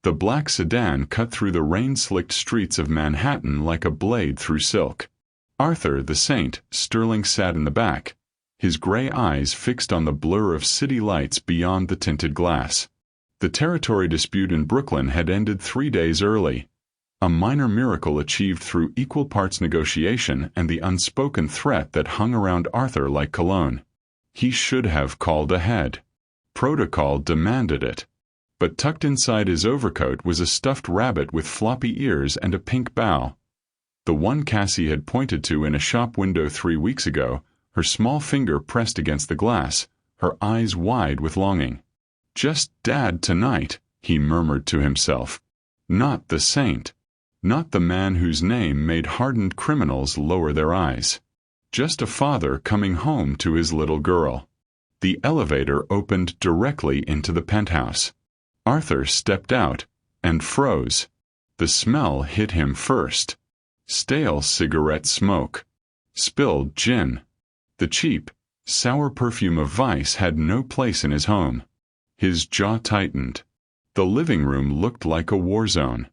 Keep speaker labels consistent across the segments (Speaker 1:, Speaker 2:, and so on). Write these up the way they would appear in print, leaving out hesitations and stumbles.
Speaker 1: The black sedan cut through the rain-slicked streets of Manhattan like a blade through silk. Arthur, the saint, Sterling sat in the back, his gray eyes fixed on the blur of city lights beyond the tinted glass. The territory dispute in Brooklyn had ended 3 days early, a minor miracle achieved through equal parts negotiation and the unspoken threat that hung around Arthur like cologne. He should have called ahead. Protocol demanded it. But tucked inside his overcoat was a stuffed rabbit with floppy ears and a pink bow. The one Cassie had pointed to in a shop window 3 weeks ago, her small finger pressed against the glass, her eyes wide with longing. Just Dad tonight, he murmured to himself. Not the saint. Not the man whose name made hardened criminals lower their eyes. Just a father coming home to his little girl. The elevator opened directly into the penthouse. Arthur stepped out and froze. The smell hit him first. Stale cigarette smoke. Spilled gin. The cheap, sour perfume of vice had no place in his home. His jaw tightened. The living room looked like a war zone.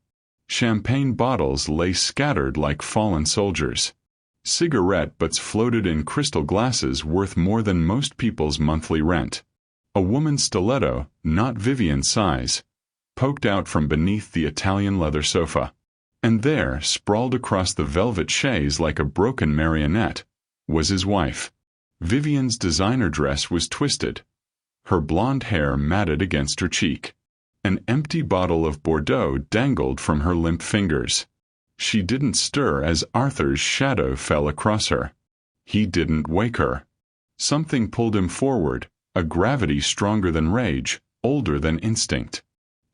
Speaker 1: Champagne bottles lay scattered like fallen soldiers. Cigarette butts floated in crystal glasses worth more than most people's monthly rent. A woman's stiletto, not Vivian's size, poked out from beneath the Italian leather sofa. And there, sprawled across the velvet chaise like a broken marionette, was his wife. Vivian's designer dress was twisted, her blonde hair matted against her cheek. An empty bottle of Bordeaux dangled from her limp fingers. She didn't stir as Arthur's shadow fell across her. He didn't wake her. Something pulled him forward, a gravity stronger than rage, older than instinct.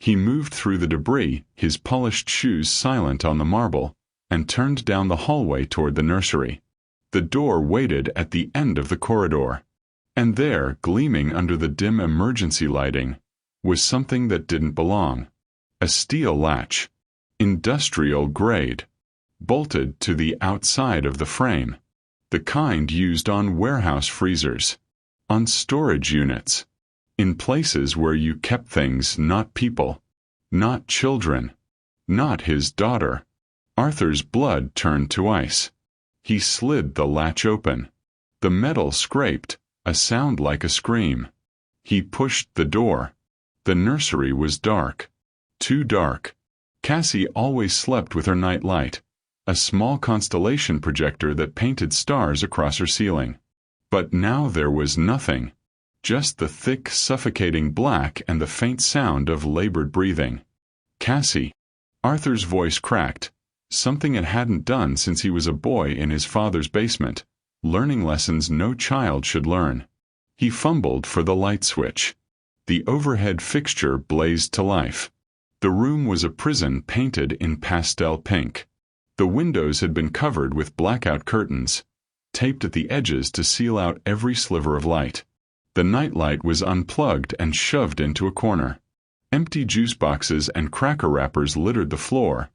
Speaker 1: He moved through the debris, his polished shoes silent on the marble, and turned down the hallway toward the nursery. The door waited at the end of the corridor. And there, gleaming under the dim emergency lighting, was something that didn't belong. A steel latch. Industrial grade. Bolted to the outside of the frame. The kind used on warehouse freezers. On storage units. In places where you kept things, not people. Not children. Not his daughter. Arthur's blood turned to ice. He slid the latch open. The metal scraped, a sound like a scream. He pushed the door. The nursery was dark. Too dark. Cassie always slept with her night light, a small constellation projector that painted stars across her ceiling. But now there was nothing. Just the thick, suffocating black and the faint sound of labored breathing. Cassie. Arthur's voice cracked, something it hadn't done since he was a boy in his father's basement, learning lessons no child should learn. He fumbled for the light switch. The overhead fixture blazed to life. The room was a prison painted in pastel pink. The windows had been covered with blackout curtains, taped at the edges to seal out every sliver of light. The nightlight was unplugged and shoved into a corner. Empty juice boxes and cracker wrappers littered the floor.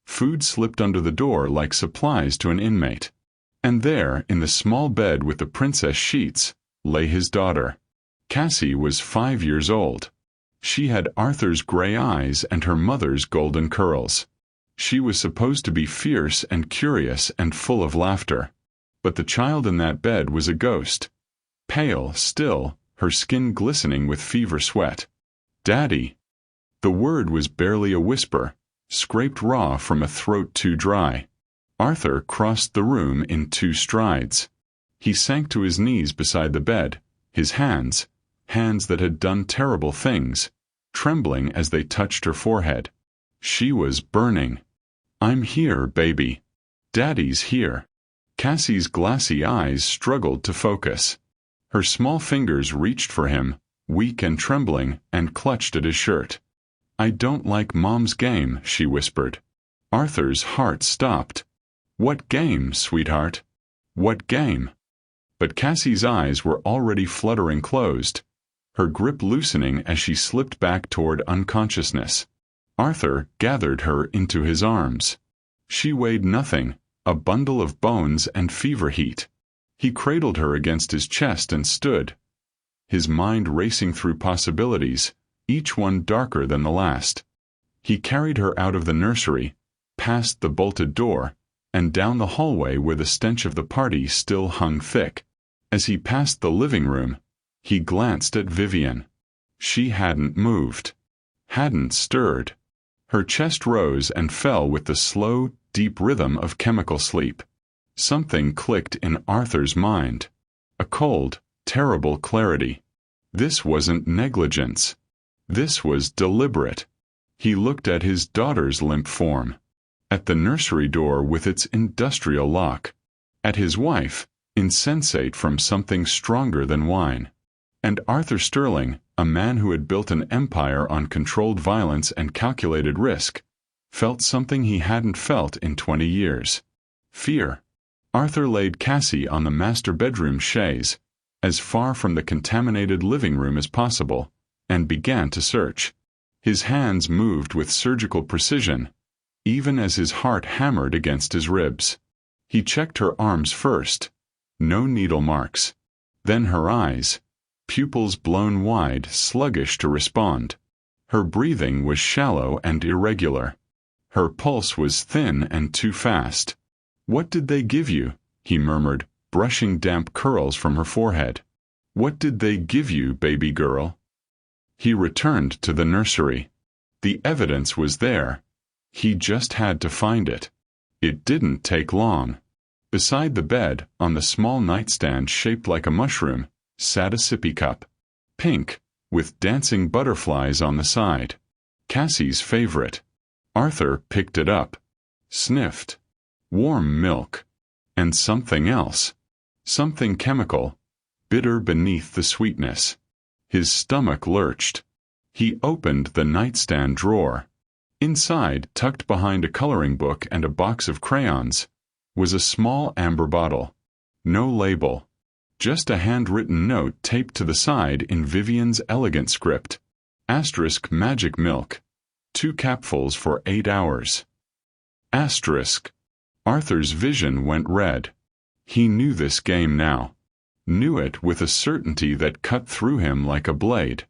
Speaker 1: Food slipped under the door like supplies to an inmate. And there, in the small bed with the princess sheets, lay his daughter. Cassie was 5 years old. She had Arthur's gray eyes and her mother's golden curls. She was supposed to be fierce and curious and full of laughter. But the child in that bed was a ghost. Pale, still, her skin glistening with fever sweat. Daddy. The word was barely a whisper, scraped raw from a throat too dry. Arthur crossed the room in 2 strides. He sank to his knees beside the bed, his hands that had done terrible things, trembling as they touched her forehead. She was burning. I'm here, baby. Daddy's here. Cassie's glassy eyes struggled to focus. Her small fingers reached for him, weak and trembling, and clutched at his shirt. I don't like Mom's game, she whispered. Arthur's heart stopped. What game, sweetheart? What game? But Cassie's eyes were already fluttering closed, her grip loosening as she slipped back toward unconsciousness. Arthur gathered her into his arms. She weighed nothing, a bundle of bones and fever heat. He cradled her against his chest and stood, his mind racing through possibilities, each one darker than the last. He carried her out of the nursery, past the bolted door, and down the hallway where the stench of the party still hung thick. As he passed the living room, he glanced at Vivian. She hadn't moved, hadn't stirred. Her chest rose and fell with the slow, deep rhythm of chemical sleep. Something clicked in Arthur's mind. A cold, terrible clarity. This wasn't negligence. This was deliberate. He looked at his daughter's limp form, at the nursery door with its industrial lock, at his wife, insensate from something stronger than wine. And Arthur Sterling, a man who had built an empire on controlled violence and calculated risk, felt something he hadn't felt in 20 years. Fear. Arthur laid Cassie on the master bedroom chaise, as far from the contaminated living room as possible, and began to search. His hands moved with surgical precision, even as his heart hammered against his ribs. He checked her arms first. No needle marks. Then her eyes, pupils blown wide, sluggish to respond. Her breathing was shallow and irregular. Her pulse was thin and too fast. "What did they give you?" he murmured, brushing damp curls from her forehead. "What did they give you, baby girl?" He returned to the nursery. The evidence was there. He just had to find it. It didn't take long. Beside the bed, on the small nightstand shaped like a mushroom, sat a sippy cup. Pink, with dancing butterflies on the side. Cassie's favorite. Arthur picked it up. Sniffed. Warm milk. And something else. Something chemical. Bitter beneath the sweetness. His stomach lurched. He opened the nightstand drawer. Inside, tucked behind a coloring book and a box of crayons, was a small amber bottle. No label. Just a handwritten note taped to the side in Vivian's elegant script. Asterisk magic milk. 2 capfuls for 8 hours. Asterisk. Arthur's vision went red. He knew this game now. Knew it with a certainty that cut through him like a blade.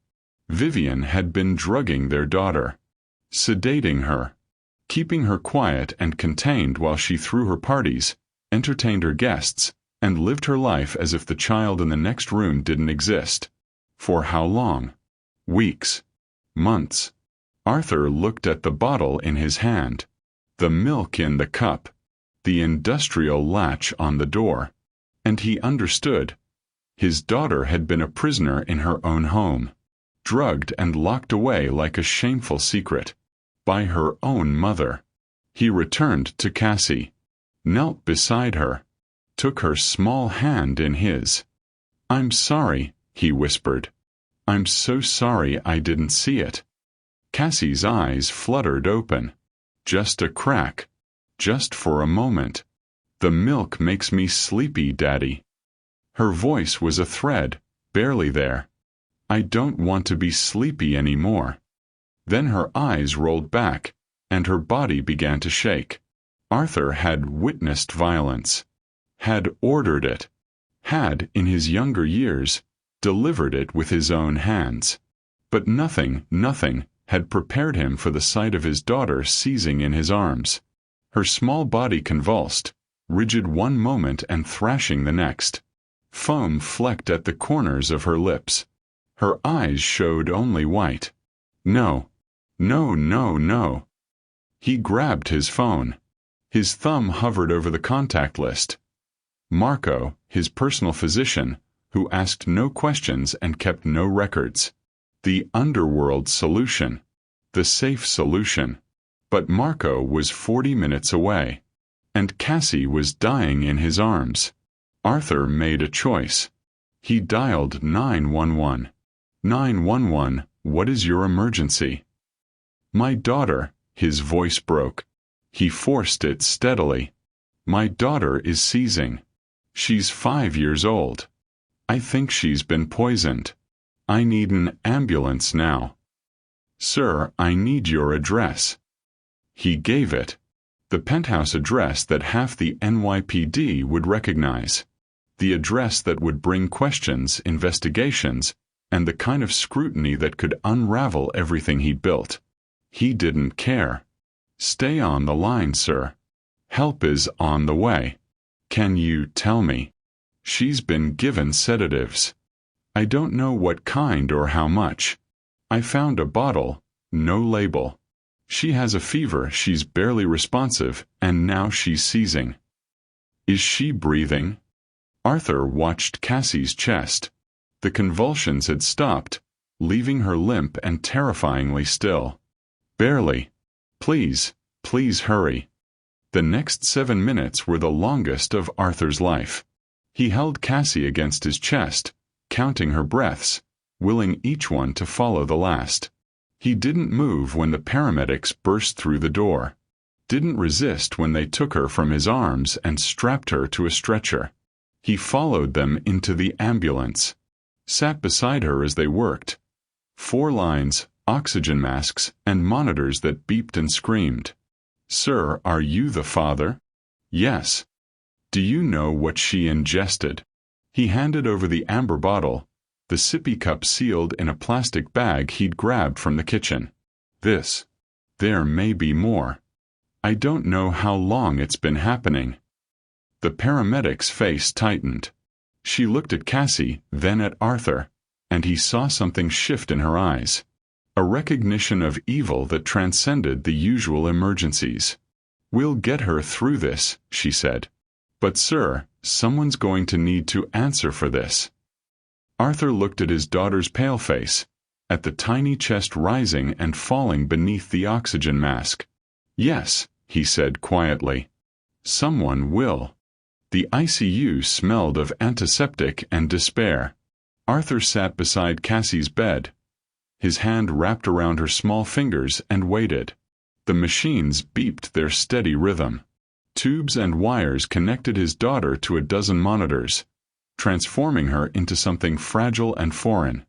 Speaker 1: Vivian had been drugging their daughter. Sedating her. Keeping her quiet and contained while she threw her parties, entertained her guests, and lived her life as if the child in the next room didn't exist. For how long? Weeks. Months. Arthur looked at the bottle in his hand. The milk in the cup. The industrial latch on the door. And he understood. His daughter had been a prisoner in her own home. Drugged and locked away like a shameful secret. By her own mother. He returned to Cassie. Knelt beside her. Took her small hand in his. "I'm sorry," he whispered. "I'm so sorry I didn't see it." Cassie's eyes fluttered open. Just a crack. Just for a moment. "The milk makes me sleepy, Daddy." Her voice was a thread, barely there. "I don't want to be sleepy anymore." Then her eyes rolled back, and her body began to shake. Arthur had witnessed violence. Had ordered it. Had, in his younger years, delivered it with his own hands. But nothing, had prepared him for the sight of his daughter seizing in his arms. Her small body convulsed, rigid one moment and thrashing the next. Foam flecked at the corners of her lips. Her eyes showed only white. No. No, no, no. He grabbed his phone. His thumb hovered over the contact list. Marco, his personal physician, who asked no questions and kept no records. The underworld solution. The safe solution. But Marco was 40 minutes away. And Cassie was dying in his arms. Arthur made a choice. He dialed 911. 911, what is your emergency? My daughter, his voice broke. He forced it steadily. My daughter is seizing. She's 5 years old. I think she's been poisoned. I need an ambulance now. Sir, I need your address. He gave it. The penthouse address that half the NYPD would recognize. The address that would bring questions, investigations, and the kind of scrutiny that could unravel everything he built. He didn't care. Stay on the line, sir. Help is on the way. Can you tell me? She's been given sedatives. I don't know what kind or how much. I found a bottle, no label. She has a fever, she's barely responsive, and now she's seizing. Is she breathing? Arthur watched Cassie's chest. The convulsions had stopped, leaving her limp and terrifyingly still. Barely. Please, please hurry. The next 7 minutes were the longest of Arthur's life. He held Cassie against his chest, counting her breaths, willing each one to follow the last. He didn't move when the paramedics burst through the door. Didn't resist when they took her from his arms and strapped her to a stretcher. He followed them into the ambulance. Sat beside her as they worked. 4 lines, oxygen masks, and monitors that beeped and screamed. Sir, are you the father? Yes. Do you know what she ingested? He handed over the amber bottle, the sippy cup sealed in a plastic bag he'd grabbed from the kitchen. This. There may be more. I don't know how long it's been happening. The paramedic's face tightened. She looked at Cassie, then at Arthur, and he saw something shift in her eyes. A recognition of evil that transcended the usual emergencies. We'll get her through this, she said. But sir, someone's going to need to answer for this. Arthur looked at his daughter's pale face, at the tiny chest rising and falling beneath the oxygen mask. Yes, he said quietly. Someone will. The ICU smelled of antiseptic and despair. Arthur sat beside Cassie's bed, his hand wrapped around her small fingers, and waited. The machines beeped their steady rhythm. Tubes and wires connected his daughter to a dozen monitors, transforming her into something fragile and foreign.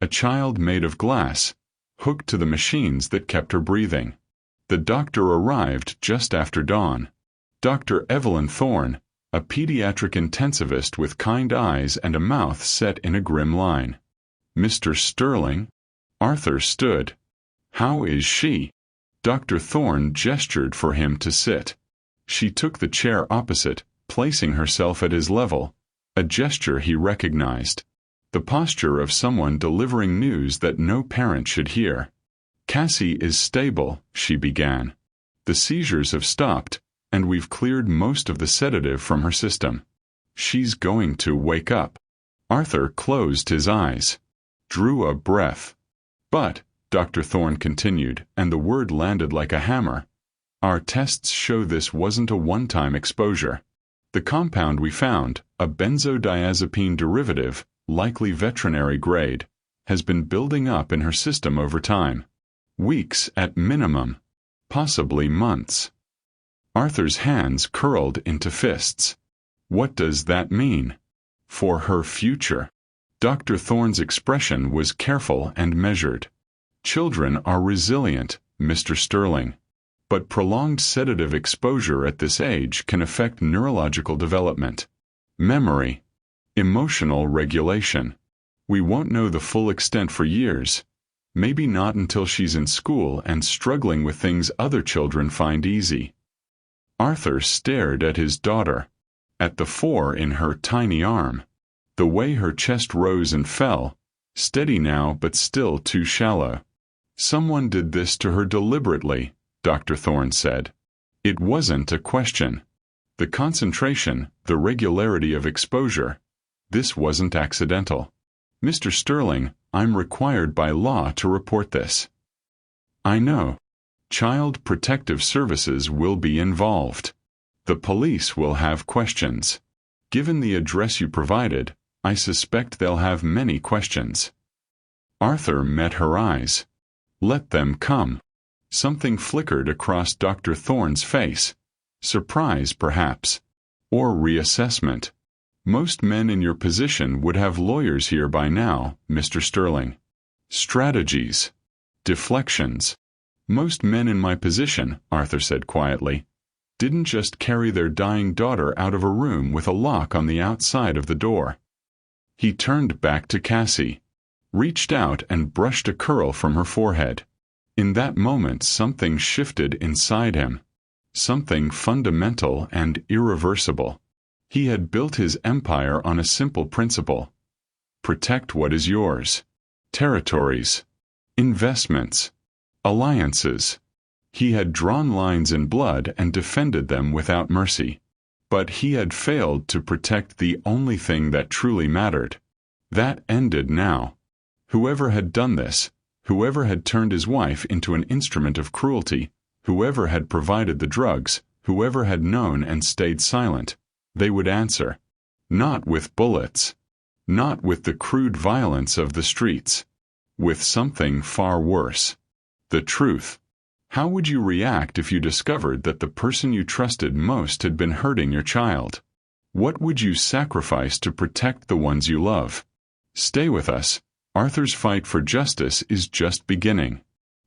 Speaker 1: A child made of glass, hooked to the machines that kept her breathing. The doctor arrived just after dawn. Dr. Evelyn Thorne, a pediatric intensivist with kind eyes and a mouth set in a grim line. Mr. Sterling? Arthur stood. How is she? Dr. Thorne gestured for him to sit. She took the chair opposite, placing herself at his level, a gesture he recognized. The posture of someone delivering news that no parent should hear. Cassie is stable, she began. The seizures have stopped, and we've cleared most of the sedative from her system. She's going to wake up. Arthur closed his eyes, drew a breath. But, Dr. Thorne continued, and the word landed like a hammer, our tests show this wasn't a one-time exposure. The compound we found, a benzodiazepine derivative, likely veterinary grade, has been building up in her system over time. Weeks at minimum, possibly months. Arthur's hands curled into fists. What does that mean? For her future? Dr. Thorne's expression was careful and measured. Children are resilient, Mr. Sterling. But prolonged sedative exposure at this age can affect neurological development, memory, emotional regulation. We won't know the full extent for years, maybe not until she's in school and struggling with things other children find easy. Arthur stared at his daughter, at the 4 in her tiny arm, the way her chest rose and fell, steady now but still too shallow. Someone did this to her deliberately, Dr. Thorne said. It wasn't a question. The concentration, the regularity of exposure, this wasn't accidental. Mr. Sterling, I'm required by law to report this. I know. Child Protective Services will be involved. The police will have questions. Given the address you provided, I suspect they'll have many questions. Arthur met her eyes. Let them come. Something flickered across Dr. Thorne's face. Surprise, perhaps. Or reassessment. Most men in your position would have lawyers here by now, Mr. Sterling. Strategies. Deflections. Most men in my position, Arthur said quietly, didn't just carry their dying daughter out of a room with a lock on the outside of the door. He turned back to Cassie, reached out and brushed a curl from her forehead. In that moment something shifted inside him. Something fundamental and irreversible. He had built his empire on a simple principle. Protect what is yours. Territories. Investments. Alliances. He had drawn lines in blood and defended them without mercy. But he had failed to protect the only thing that truly mattered. That ended now. Whoever had done this, whoever had turned his wife into an instrument of cruelty, whoever had provided the drugs, whoever had known and stayed silent, they would answer. Not with bullets. Not with the crude violence of the streets. With something far worse. The truth. How would you react if you discovered that the person you trusted most had been hurting your child? What would you sacrifice to protect the ones you love? Stay with us. Arthur's fight for justice is just beginning.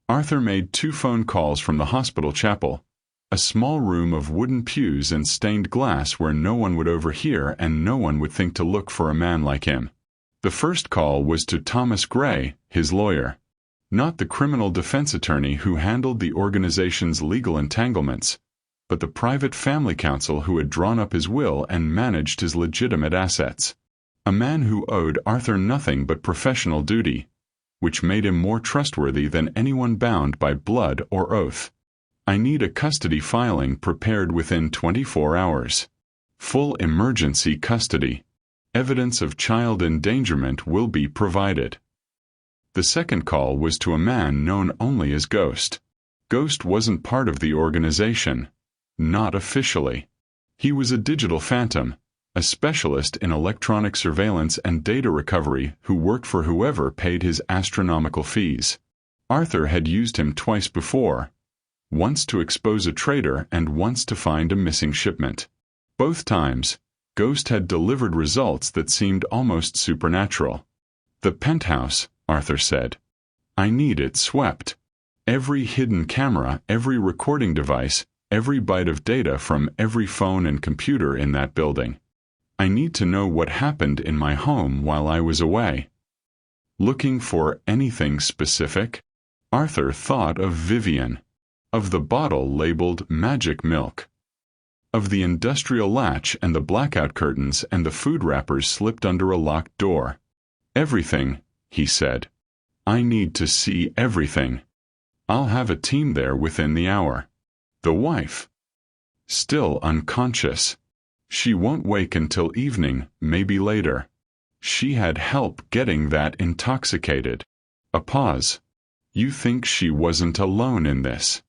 Speaker 1: Arthur made 2 phone calls from the hospital chapel, a small room of wooden pews and stained glass where no one would overhear and no one would think to look for a man like him. The first call was to Thomas Gray, his lawyer. Not the criminal defense attorney who handled the organization's legal entanglements, but the private family counsel who had drawn up his will and managed his legitimate assets. A man who owed Arthur nothing but professional duty, which made him more trustworthy than anyone bound by blood or oath. I need a custody filing prepared within 24 hours. Full emergency custody. Evidence of child endangerment will be provided. The second call was to a man known only as Ghost. Ghost wasn't part of the organization. Not officially. He was a digital phantom, a specialist in electronic surveillance and data recovery who worked for whoever paid his astronomical fees. Arthur had used him twice before, once to expose a traitor and once to find a missing shipment. Both times, Ghost had delivered results that seemed almost supernatural. The penthouse, Arthur said. I need it swept. Every hidden camera, every recording device, every byte of data from every phone and computer in that building. I need to know what happened in my home while I was away. Looking for anything specific? Arthur thought of Vivian, of the bottle labeled magic milk, of the industrial latch and the blackout curtains and the food wrappers slipped under a locked door. Everything, he said. I need to see everything. I'll have a team there within the hour. The wife. Still unconscious. She won't wake until evening, maybe later. She had help getting that intoxicated. A pause. You think she wasn't alone in this?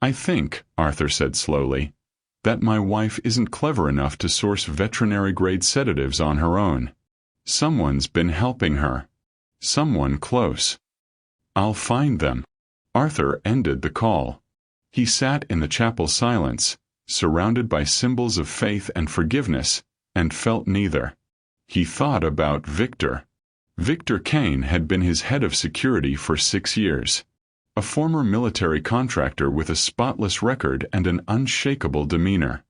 Speaker 1: I think, Arthur said slowly, that my wife isn't clever enough to source veterinary-grade sedatives on her own. Someone's been helping her. Someone close. I'll find them. Arthur ended the call. He sat in the chapel silence, surrounded by symbols of faith and forgiveness, and felt neither. He thought about Victor. Victor Kane had been his head of security for 6 years. A former military contractor with a spotless record and an unshakable demeanor.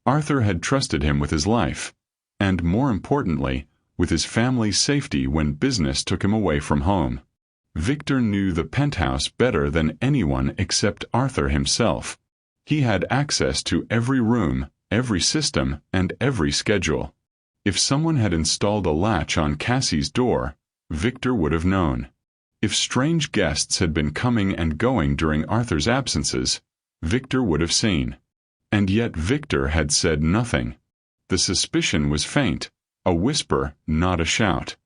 Speaker 1: Arthur had trusted him with his life, and more importantly, with his family's safety when business took him away from home. Victor knew the penthouse better than anyone except Arthur himself. He had access to every room, every system, and every schedule. If someone had installed a latch on Cassie's door, Victor would have known. If strange guests had been coming and going during Arthur's absences, Victor would have seen. And yet Victor had said nothing. The suspicion was faint, a whisper, not a shout.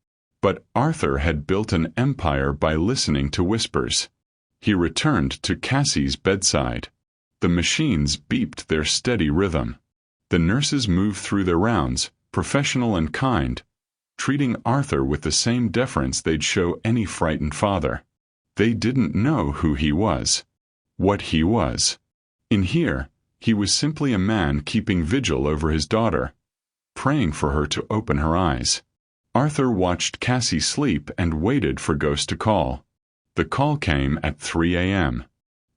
Speaker 1: But Arthur had built an empire by listening to whispers. He returned to Cassie's bedside. The machines beeped their steady rhythm. The nurses moved through their rounds, professional and kind, treating Arthur with the same deference they'd show any frightened father. They didn't know who he was, what he was. In here, he was simply a man keeping vigil over his daughter, praying for her to open her eyes. Arthur watched Cassie sleep and waited for Ghost to call. The call came at 3 a.m.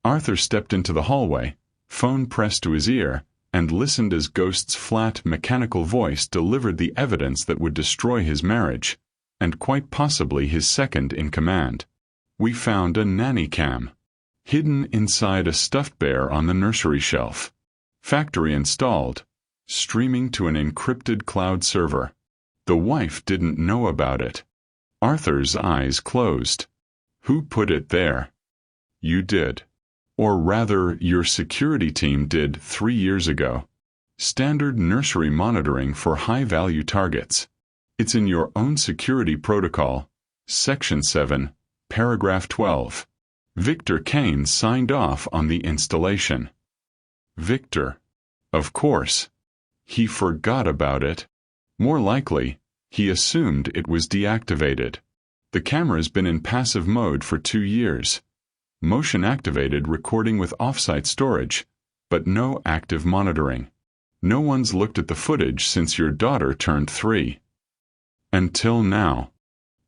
Speaker 1: Arthur stepped into the hallway, phone pressed to his ear, and listened as Ghost's flat, mechanical voice delivered the evidence that would destroy his marriage, and quite possibly his second in command. We found a nanny cam. hidden inside a stuffed bear on the nursery shelf. Factory installed, streaming to an encrypted cloud server. The wife didn't know about it. Arthur's eyes closed. Who put it there? You did. Or rather, your security team did 3 years ago. Standard nursery monitoring for high-value targets. It's in your own security protocol, Section 7, Paragraph 12. Victor Kane signed off on the installation. Victor. Of course. He forgot about it. More likely, he assumed it was deactivated. The camera's been in passive mode for 2 years. Motion-activated recording with off-site storage, but no active monitoring. No one's looked at the footage since your daughter turned 3. Until now.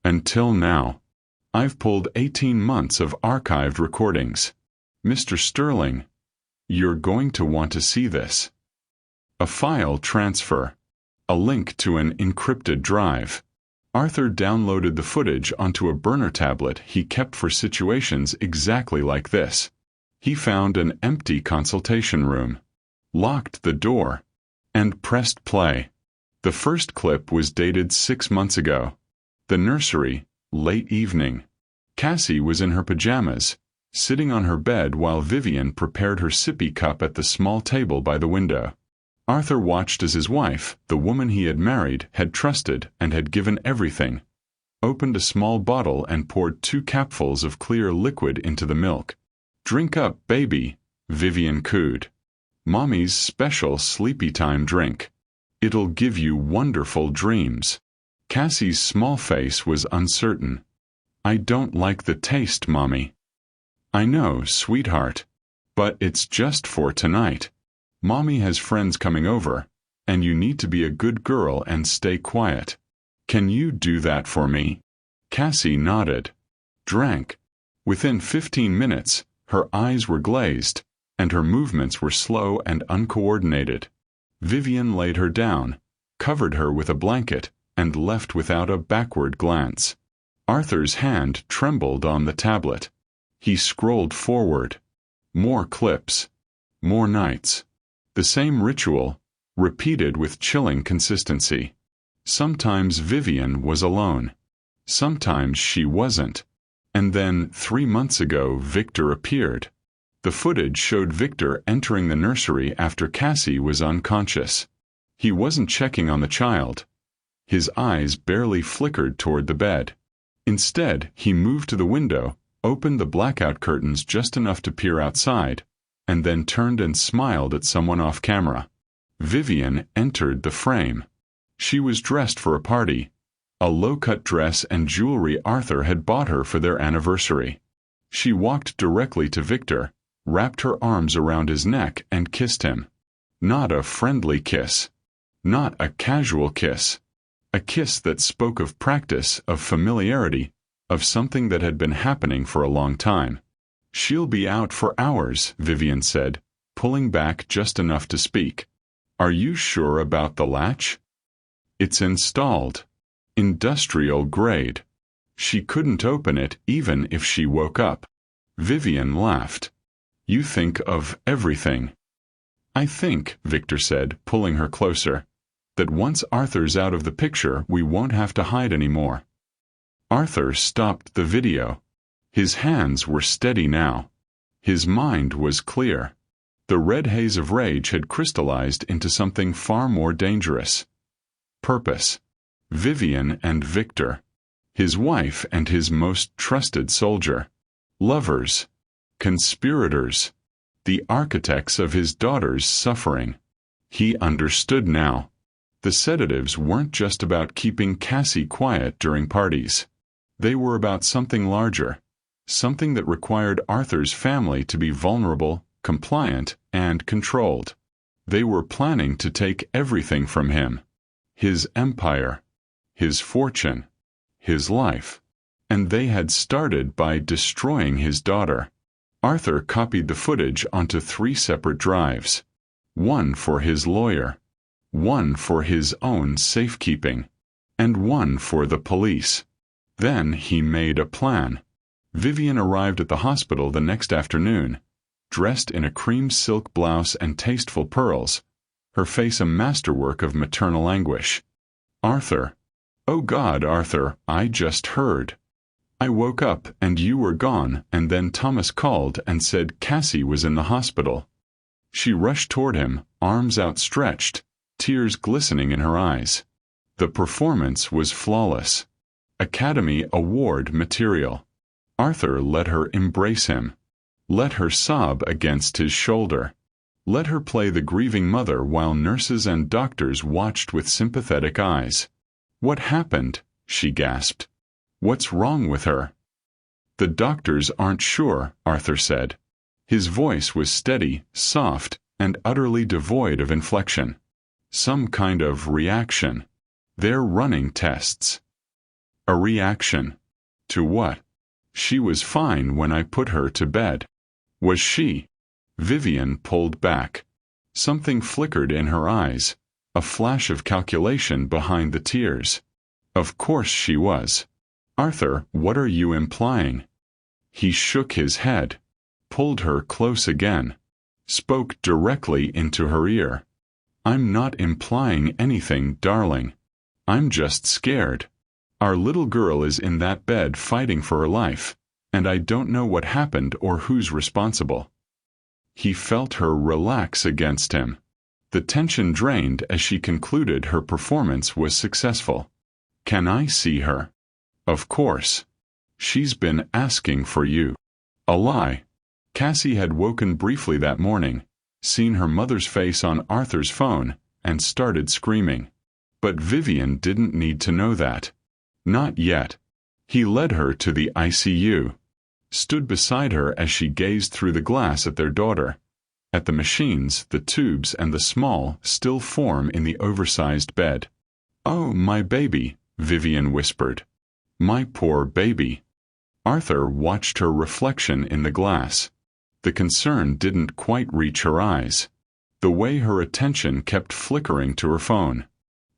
Speaker 1: Until now. I've pulled 18 months of archived recordings. Mr. Sterling, you're going to want to see this. A file transfer. A link to an encrypted drive. Arthur downloaded the footage onto a burner tablet he kept for situations exactly like this. He found an empty consultation room, locked the door, and pressed play. The first clip was dated 6 months ago. The nursery, late evening. Cassie was in her pajamas, sitting on her bed while Vivian prepared her sippy cup at the small table by the window. Arthur watched as his wife, the woman he had married, had trusted, and had given everything, opened a small bottle and poured 2 capfuls of clear liquid into the milk. "Drink up, baby," Vivian cooed. "Mommy's special sleepy time drink. It'll give you wonderful dreams." Cassie's small face was uncertain. "I don't like the taste, Mommy." "I know, sweetheart. But it's just for tonight. Mommy has friends coming over, and you need to be a good girl and stay quiet. Can you do that for me?" Cassie nodded. Drank. Within 15 minutes, her eyes were glazed, and her movements were slow and uncoordinated. Vivian laid her down, covered her with a blanket, and left without a backward glance. Arthur's hand trembled on the tablet. He scrolled forward. More clips. More nights. The same ritual, repeated with chilling consistency. Sometimes Vivian was alone. Sometimes she wasn't. And then, 3 months ago, Victor appeared. The footage showed Victor entering the nursery after Cassie was unconscious. He wasn't checking on the child. His eyes barely flickered toward the bed. Instead, he moved to the window, opened the blackout curtains just enough to peer outside, and then turned and smiled at someone off camera. Vivian entered the frame. She was dressed for a party, a low-cut dress and jewelry Arthur had bought her for their anniversary. She walked directly to Victor, wrapped her arms around his neck and kissed him. Not a friendly kiss. Not a casual kiss. A kiss that spoke of practice, of familiarity, of something that had been happening for a long time. "She'll be out for hours," Vivian said, pulling back just enough to speak. "Are you sure about the latch?" "It's installed. Industrial grade. She couldn't open it even if she woke up." Vivian laughed. "You think of everything." "I think," Victor said, pulling her closer, "that once Arthur's out of the picture, we won't have to hide anymore." Arthur stopped the video. His hands were steady now. His mind was clear. The red haze of rage had crystallized into something far more dangerous. Purpose. Vivian and Victor. His wife and his most trusted soldier. Lovers. Conspirators. The architects of his daughter's suffering. He understood now. The sedatives weren't just about keeping Cassie quiet during parties. They were about something larger. Something that required Arthur's family to be vulnerable, compliant, and controlled. They were planning to take everything from him. His empire. His fortune. His life. And they had started by destroying his daughter. Arthur copied the footage onto 3 separate drives. One for his lawyer. One for his own safekeeping. And one for the police. Then he made a plan. Vivian arrived at the hospital the next afternoon, dressed in a cream silk blouse and tasteful pearls, her face a masterwork of maternal anguish. "Arthur. Oh God, Arthur, I just heard. I woke up and you were gone, and then Thomas called and said Cassie was in the hospital." She rushed toward him, arms outstretched, tears glistening in her eyes. The performance was flawless. Academy Award material. Arthur let her embrace him. Let her sob against his shoulder. Let her play the grieving mother while nurses and doctors watched with sympathetic eyes. "What happened?" she gasped. "What's wrong with her?" "The doctors aren't sure," Arthur said. His voice was steady, soft, and utterly devoid of inflection. "Some kind of reaction. They're running tests." "A reaction? To what? She was fine when I put her to bed." "Was she?" Vivian pulled back. Something flickered in her eyes, a flash of calculation behind the tears. "Of course she was." "Arthur, what are you implying?" He shook his head, pulled her close again, spoke directly into her ear. "I'm not implying anything, darling. I'm just scared. Our little girl is in that bed fighting for her life, and I don't know what happened or who's responsible." He felt her relax against him. The tension drained as she concluded her performance was successful. "Can I see her?" "Of course. She's been asking for you." A lie. Cassie had woken briefly that morning, seen her mother's face on Arthur's phone, and started screaming. But Vivian didn't need to know that. Not yet. He led her to the ICU, stood beside her as she gazed through the glass at their daughter. At the machines, the tubes and the small, still form in the oversized bed. "Oh, my baby," Vivian whispered. "My poor baby." Arthur watched her reflection in the glass. The concern didn't quite reach her eyes. The way her attention kept flickering to her phone.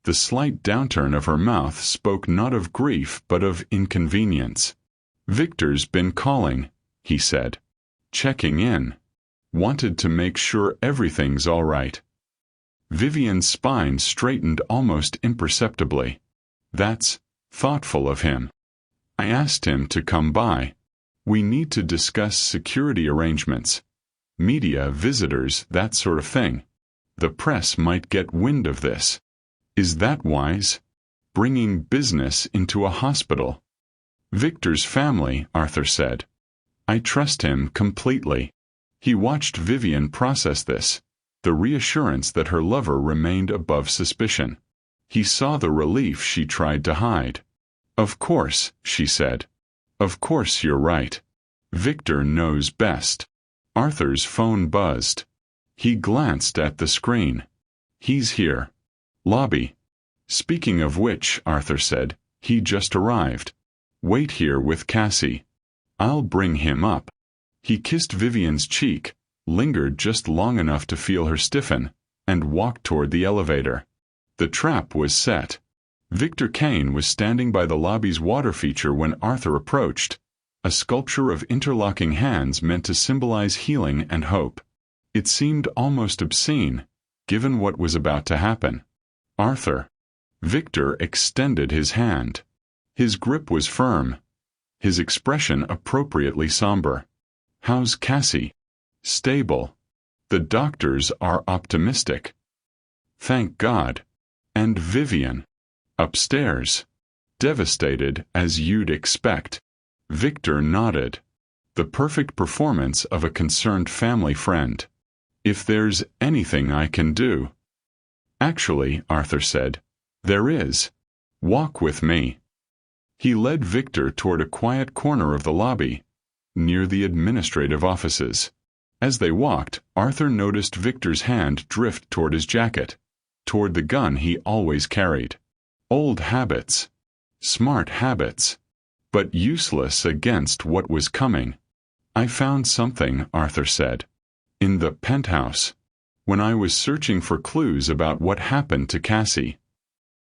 Speaker 1: The slight downturn of her mouth spoke not of grief but of inconvenience. "Victor's been calling," he said. "Checking in. Wanted to make sure everything's all right." Vivian's spine straightened almost imperceptibly. "That's thoughtful of him. I asked him to come by. We need to discuss security arrangements. Media, visitors, that sort of thing. The press might get wind of this. Is that wise? Bringing business into a hospital?" "Victor's family," Arthur said. "I trust him completely." He watched Vivian process this, the reassurance that her lover remained above suspicion. He saw the relief she tried to hide. "Of course," she said. "Of course you're right. Victor knows best." Arthur's phone buzzed. He glanced at the screen. "He's here. Lobby. Speaking of which," Arthur said, "he just arrived. Wait here with Cassie. I'll bring him up." He kissed Vivian's cheek, lingered just long enough to feel her stiffen, and walked toward the elevator. The trap was set. Victor Kane was standing by the lobby's water feature when Arthur approached, a sculpture of interlocking hands meant to symbolize healing and hope. It seemed almost obscene, given what was about to happen. "Arthur." Victor extended his hand. His grip was firm, his expression appropriately somber. "How's Cassie?" "Stable. The doctors are optimistic." "Thank God." "And Vivian?" "Upstairs. Devastated, as you'd expect." Victor nodded. The perfect performance of a concerned family friend. "If there's anything I can do." "Actually," Arthur said, "there is. Walk with me." He led Victor toward a quiet corner of the lobby, near the administrative offices. As they walked, Arthur noticed Victor's hand drift toward his jacket, toward the gun he always carried. Old habits. Smart habits. But useless against what was coming. "I found something," Arthur said. "In the penthouse. When I was searching for clues about what happened to Cassie."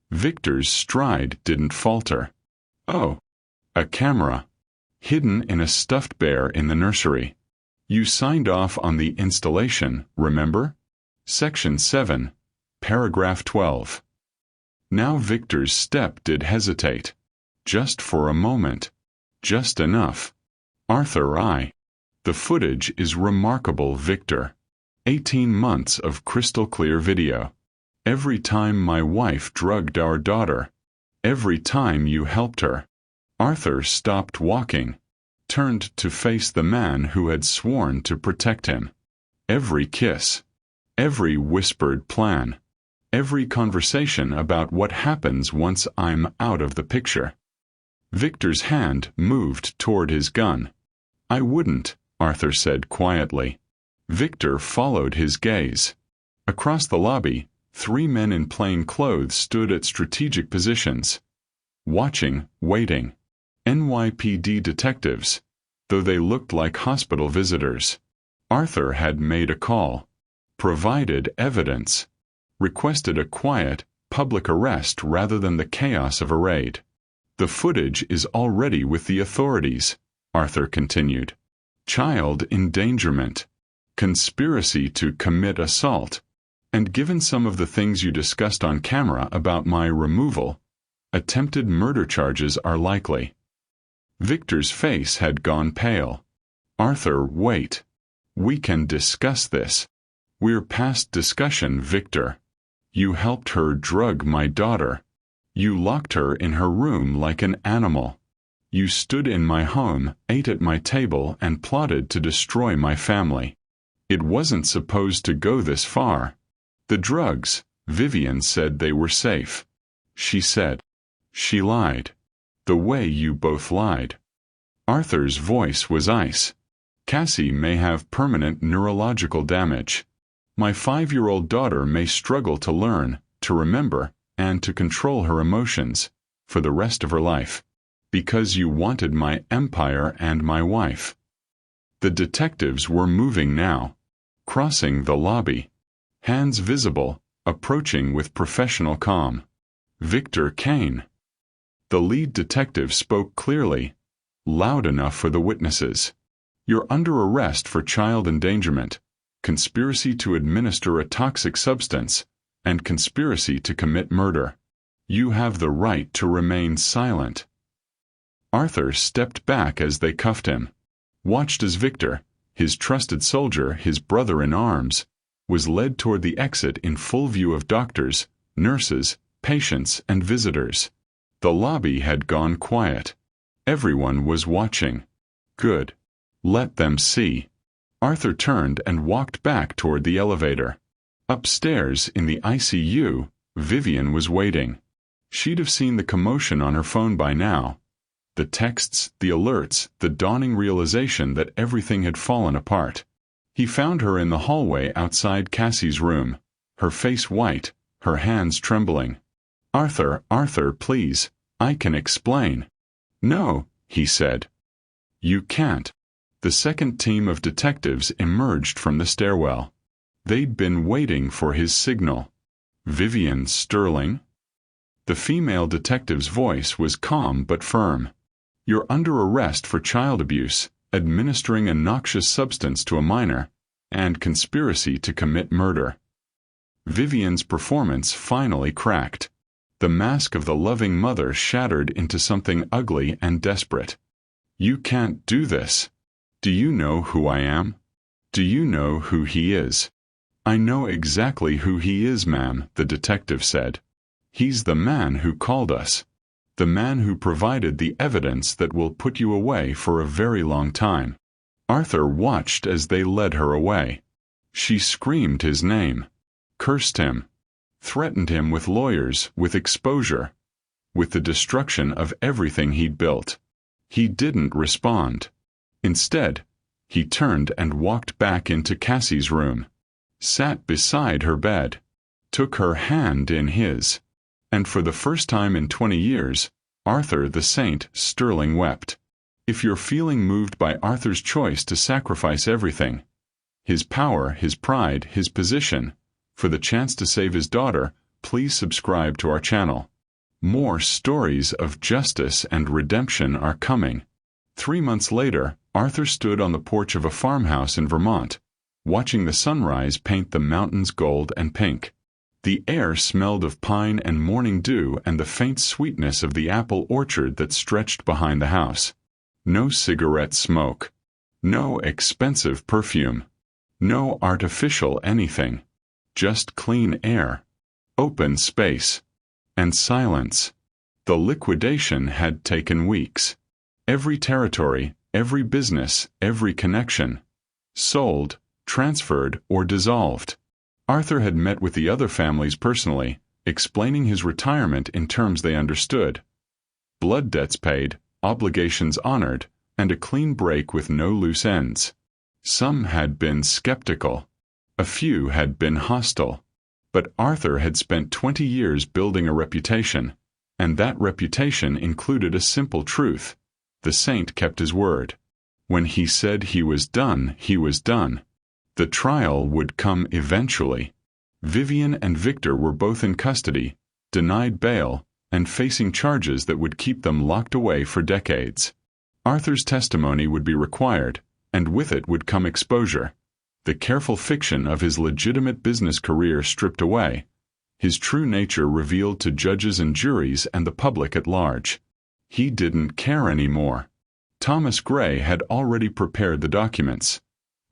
Speaker 1: Victor's stride didn't falter. "Oh. A camera." hidden in a stuffed bear in the nursery. You signed off on the installation, remember? Section 7, paragraph 12. Now Victor's step did hesitate. Just for a moment. Just enough. Arthur, The footage is remarkable, Victor. 18 months of crystal clear video. Every time my wife drugged our daughter. Every time you helped her. Arthur stopped walking, turned to face the man who had sworn to protect him. Every kiss. Every whispered plan. Every conversation about what happens once I'm out of the picture. Victor's hand moved toward his gun. I wouldn't, Arthur said quietly. Victor followed his gaze. Across the lobby, 3 men in plain clothes stood at strategic positions. Watching, waiting. NYPD detectives, though they looked like hospital visitors. Arthur had made a call. Provided evidence. Requested a quiet, public arrest rather than the chaos of a raid. The footage is already with the authorities, Arthur continued. Child endangerment. Conspiracy to commit assault. And given some of the things you discussed on camera about my removal, attempted murder charges are likely. Victor's face had gone pale. Arthur, wait. We can discuss this. We're past discussion, Victor. You helped her drug my daughter. You locked her in her room like an animal. You stood in my home, ate at my table, and plotted to destroy my family. It wasn't supposed to go this far. The drugs, Vivian said they were safe. She said. She lied. The way you both lied. Arthur's voice was ice. Cassie may have permanent neurological damage. My 5-year-old daughter may struggle to learn, to remember, and to control her emotions, for the rest of her life. Because you wanted my empire and my wife. The detectives were moving now. Crossing the lobby. Hands visible, approaching with professional calm. Victor Kane. The lead detective spoke clearly, loud enough for the witnesses. You're under arrest for child endangerment, conspiracy to administer a toxic substance, and conspiracy to commit murder. You have the right to remain silent. Arthur stepped back as they cuffed him, watched as Victor, his trusted soldier, his brother in arms, was led toward the exit in full view of doctors, nurses, patients, and visitors. The lobby had gone quiet. Everyone was watching. Good. Let them see. Arthur turned and walked back toward the elevator. Upstairs, in the ICU, Vivian was waiting. She'd have seen the commotion on her phone by now. The texts, the alerts, the dawning realization that everything had fallen apart. He found her in the hallway outside Cassie's room, her face white, her hands trembling. Arthur, please, I can explain. No, he said. You can't. The second team of detectives emerged from the stairwell. They'd been waiting for his signal. Vivian Sterling? The female detective's voice was calm but firm. You're under arrest for child abuse, administering a noxious substance to a minor, and conspiracy to commit murder. Vivian's performance finally cracked. The mask of the loving mother shattered into something ugly and desperate. You can't do this. Do you know who I am? Do you know who he is? I know exactly who he is, ma'am, the detective said. He's the man who called us. The man who provided the evidence that will put you away for a very long time. Arthur watched as they led her away. She screamed his name, cursed him, threatened him with lawyers, with exposure, with the destruction of everything he'd built. He didn't respond. Instead, he turned and walked back into Cassie's room, sat beside her bed, took her hand in his, and for the first time in 20 years, Arthur the Saint Sterling wept. If you're feeling moved by Arthur's choice to sacrifice everything, his power, his pride, his position, for the chance to save his daughter, please subscribe to our channel. More stories of justice and redemption are coming. 3 months later, Arthur stood on the porch of a farmhouse in Vermont, watching the sunrise paint the mountains gold and pink. The air smelled of pine and morning dew and the faint sweetness of the apple orchard that stretched behind the house. No cigarette smoke. No expensive perfume. No artificial anything. Just clean air. Open space. And silence. The liquidation had taken weeks. Every territory, every business, every connection. Sold, transferred, or dissolved. Arthur had met with the other families personally, explaining his retirement in terms they understood. Blood debts paid, obligations honored, and a clean break with no loose ends. Some had been skeptical. A few had been hostile. But Arthur had spent 20 years building a reputation, and that reputation included a simple truth. The saint kept his word. When he said he was done, he was done. The trial would come eventually. Vivian and Victor were both in custody, denied bail, and facing charges that would keep them locked away for decades. Arthur's testimony would be required, and with it would come exposure. The careful fiction of his legitimate business career stripped away, his true nature revealed to judges and juries and the public at large. He didn't care anymore. Thomas Gray had already prepared the documents.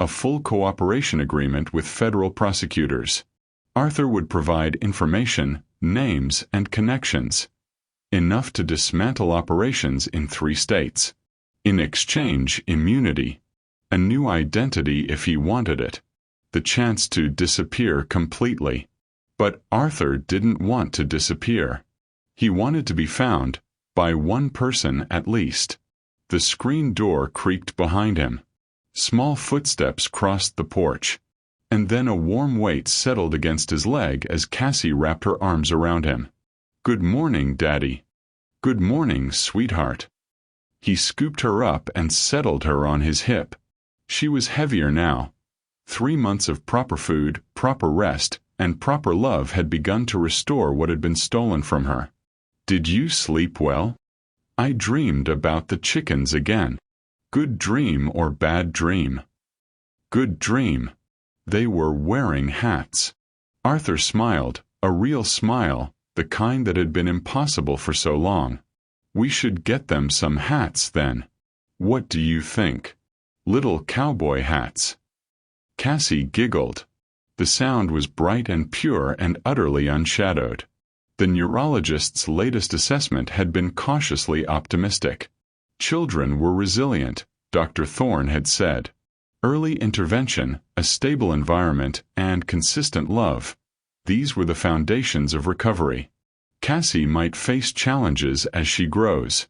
Speaker 1: A full cooperation agreement with federal prosecutors. Arthur would provide information, names, and connections. Enough to dismantle operations in 3 states. In exchange, immunity. A new identity if he wanted it. The chance to disappear completely. But Arthur didn't want to disappear. He wanted to be found, by one person at least. The screen door creaked behind him. Small footsteps crossed the porch. And then a warm weight settled against his leg as Cassie wrapped her arms around him. "Good morning, Daddy." "Good morning, sweetheart." He scooped her up and settled her on his hip. She was heavier now. 3 months of proper food, proper rest, and proper love had begun to restore what had been stolen from her. "Did you sleep well?" "I dreamed about the chickens again." "Good dream or bad dream?" "Good dream." They were wearing hats. Arthur smiled, a real smile, the kind that had been impossible for so long. "We should get them some hats, then. What do you think? Little cowboy hats." Cassie giggled. The sound was bright and pure and utterly unshadowed. The neurologist's latest assessment had been cautiously optimistic. Children were resilient, Dr. Thorne had said. Early intervention, a stable environment, and consistent love. These were the foundations of recovery. Cassie might face challenges as she grows.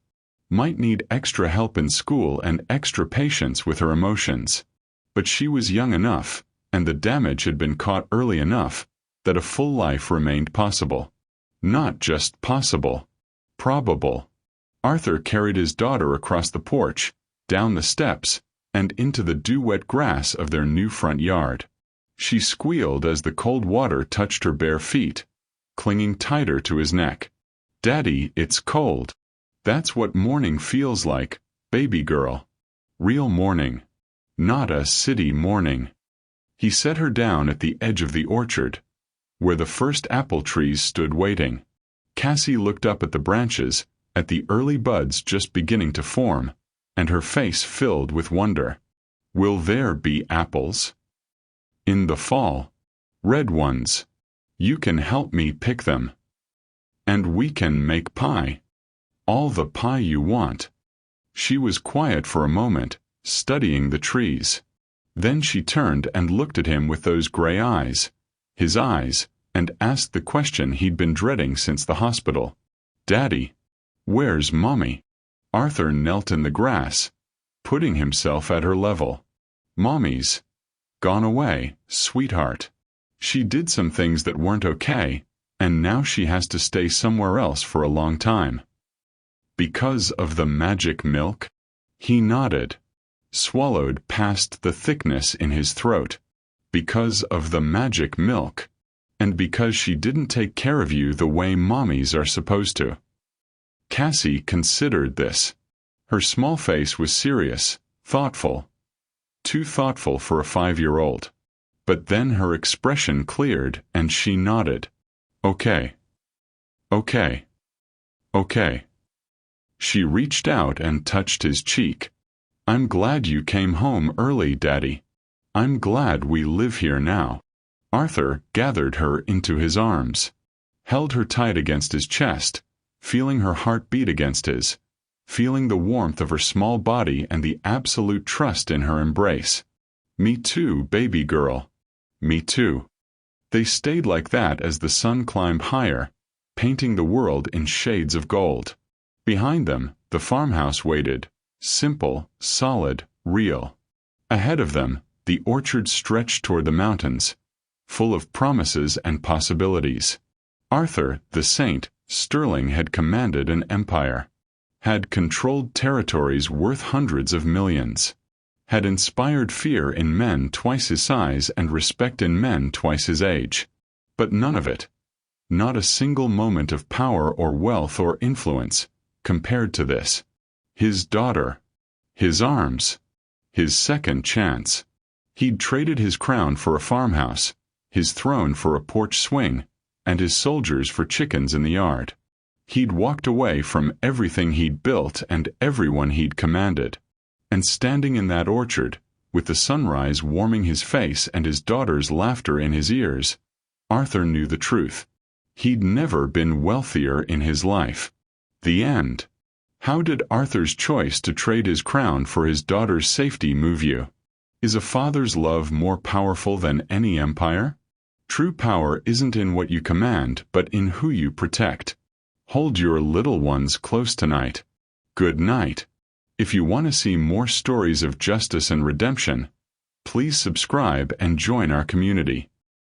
Speaker 1: Might need extra help in school and extra patience with her emotions. But she was young enough, and the damage had been caught early enough, that a full life remained possible. Not just possible. Probable. Arthur carried his daughter across the porch, down the steps, and into the dew-wet grass of their new front yard. She squealed as the cold water touched her bare feet, clinging tighter to his neck. "Daddy, it's cold." "That's what morning feels like, baby girl. Real morning. Not a city morning." He set her down at the edge of the orchard, where the first apple trees stood waiting. Cassie looked up at the branches, at the early buds just beginning to form, and her face filled with wonder. "Will there be apples?" "In the fall. Red ones. You can help me pick them. And we can make pie. All the pie you want." She was quiet for a moment, studying the trees. Then she turned and looked at him with those gray eyes, his eyes, and asked the question he'd been dreading since the hospital. "Daddy, where's Mommy?" Arthur knelt in the grass, putting himself at her level. "Mommy's gone away, sweetheart. She did some things that weren't okay, and now she has to stay somewhere else for a long time." "Because of the magic milk?" He nodded, swallowed past the thickness in his throat. "Because of the magic milk. And because she didn't take care of you the way mommies are supposed to." Cassie considered this. Her small face was serious, thoughtful. Too thoughtful for a 5-year-old. But then her expression cleared, and she nodded. Okay. Okay. Okay. She reached out and touched his cheek. I'm glad you came home early, Daddy. I'm glad we live here now. Arthur gathered her into his arms, held her tight against his chest, feeling her heart beat against his, feeling the warmth of her small body and the absolute trust in her embrace. Me too, baby girl. Me too. They stayed like that as the sun climbed higher, painting the world in shades of gold. Behind them, the farmhouse waited, simple, solid, real. Ahead of them, the orchard stretched toward the mountains, full of promises and possibilities. Arthur, the saint, Sterling had commanded an empire, had controlled territories worth hundreds of millions, had inspired fear in men twice his size and respect in men twice his age. But none of it, not a single moment of power or wealth or influence, compared to this. His daughter, his arms, his second chance. He'd traded his crown for a farmhouse, his throne for a porch swing, and his soldiers for chickens in the yard. He'd walked away from everything he'd built and everyone he'd commanded. And standing in that orchard, with the sunrise warming his face and his daughter's laughter in his ears, Arthur knew the truth. He'd never been wealthier in his life. The end. How did Arthur's choice to trade his crown for his daughter's safety move you? Is a father's love more powerful than any empire? True power isn't in what you command, but in who you protect. Hold your little ones close tonight. Good night. If you want to see more stories of justice and redemption, please subscribe and join our community.